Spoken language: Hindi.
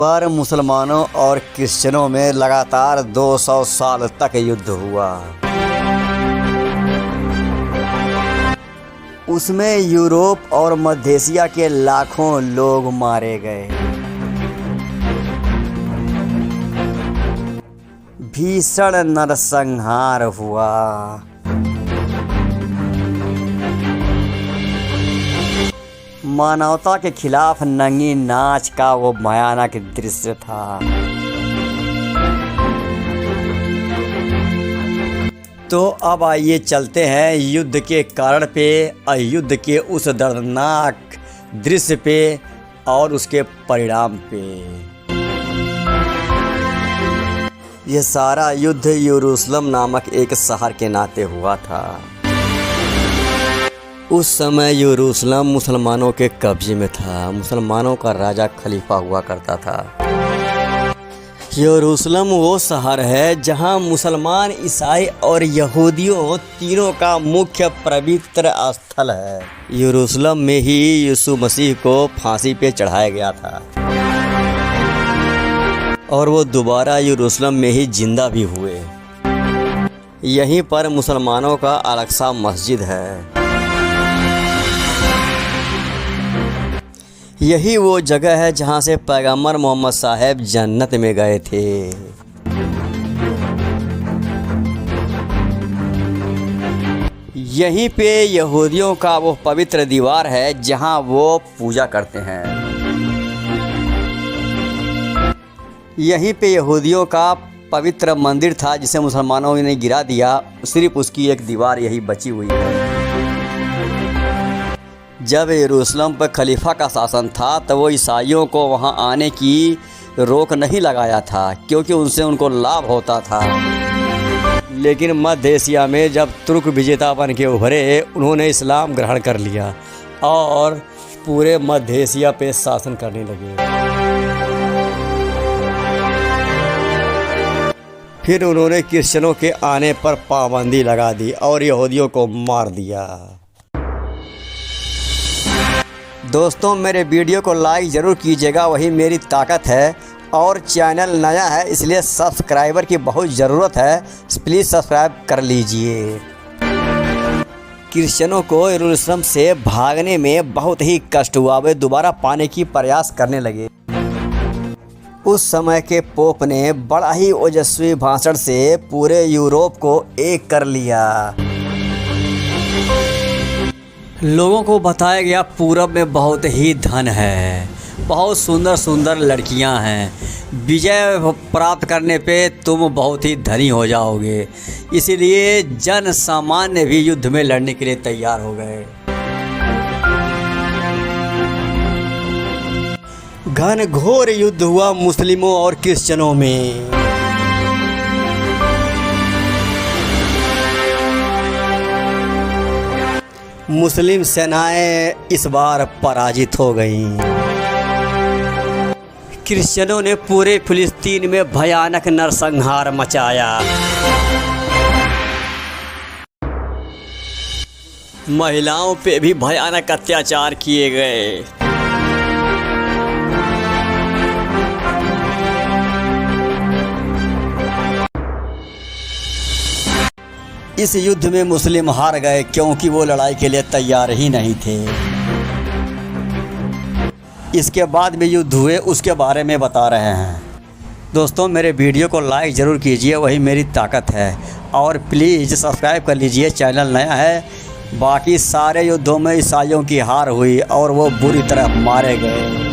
पर मुसलमानों और क्रिश्चियनों में लगातार 200 साल तक युद्ध हुआ। उसमें यूरोप और मध्य एशिया के लाखों लोग मारे गए। भीषण नरसंहार हुआ। मानवता के खिलाफ नंगी नाच का वो भयानक दृश्य था। तो अब आइए चलते हैं युद्ध के कारण पे और युद्ध के उस दर्दनाक दृश्य पे और उसके परिणाम पे। यह सारा युद्ध यरूशलेम नामक एक शहर के नाते हुआ था। उस समय यरूशलेम मुसलमानों के कब्जे में था। मुसलमानों का राजा खलीफा हुआ करता था। यरूशलेम वो शहर है जहां मुसलमान, ईसाई और यहूदियों तीनों का मुख्य पवित्र स्थल है। यरूशलेम में ही यीशु मसीह को फांसी पे चढ़ाया गया था और वो दोबारा यरूशलेम में ही जिंदा भी हुए। यहीं पर मुसलमानों का अल-अक्सा मस्जिद है। यही वो जगह है जहाँ से पैगंबर मोहम्मद साहब जन्नत में गए थे। यहीं पे यहूदियों का वो पवित्र दीवार है जहाँ वो पूजा करते हैं। यहीं पे यहूदियों का पवित्र मंदिर था जिसे मुसलमानों ने गिरा दिया। सिर्फ उसकी एक दीवार यही बची हुई है। जब यरूशलेम पर खलीफा का शासन था तो वो ईसाइयों को वहां आने की रोक नहीं लगाया था क्योंकि उनसे उनको लाभ होता था। लेकिन मध्य एशिया में जब तुर्क विजेता बन के उभरे, उन्होंने इस्लाम ग्रहण कर लिया और पूरे मध्य एशिया पे शासन करने लगे। फिर उन्होंने क्रिश्चियनों के आने पर पाबंदी लगा दी और यहूदियों को मार दिया। दोस्तों, मेरे वीडियो को लाइक ज़रूर कीजिएगा, वही मेरी ताकत है। और चैनल नया है इसलिए सब्सक्राइबर की बहुत ज़रूरत है, प्लीज़ सब्सक्राइब कर लीजिए। क्रिश्चियनों को यरूशलेम से भागने में बहुत ही कष्ट हुआ। वे दोबारा पाने की प्रयास करने लगे। उस समय के पोप ने बड़ा ही ओजस्वी भाषण से पूरे यूरोप को एक कर लिया। लोगों को बताया गया पूरब में बहुत ही धन है, बहुत सुंदर सुंदर लड़कियां हैं। विजय प्राप्त करने पे तुम बहुत ही धनी हो जाओगे। इसीलिए जन सामान्य भी युद्ध में लड़ने के लिए तैयार हो गए। घनघोर युद्ध हुआ मुस्लिमों और क्रिश्चियनों में। मुस्लिम सेनाएं इस बार पराजित हो गईं। क्रिश्चियनों ने पूरे फिलिस्तीन में भयानक नरसंहार मचाया। महिलाओं पे भी भयानक अत्याचार किए गए। इस युद्ध में मुस्लिम हार गए क्योंकि वो लड़ाई के लिए तैयार ही नहीं थे। इसके बाद भी युद्ध हुए, उसके बारे में बता रहे हैं। दोस्तों, मेरे वीडियो को लाइक ज़रूर कीजिए, वही मेरी ताकत है। और प्लीज़ सब्सक्राइब कर लीजिए, चैनल नया है। बाकी सारे युद्धों में ईसाइयों की हार हुई और वो बुरी तरह मारे गए।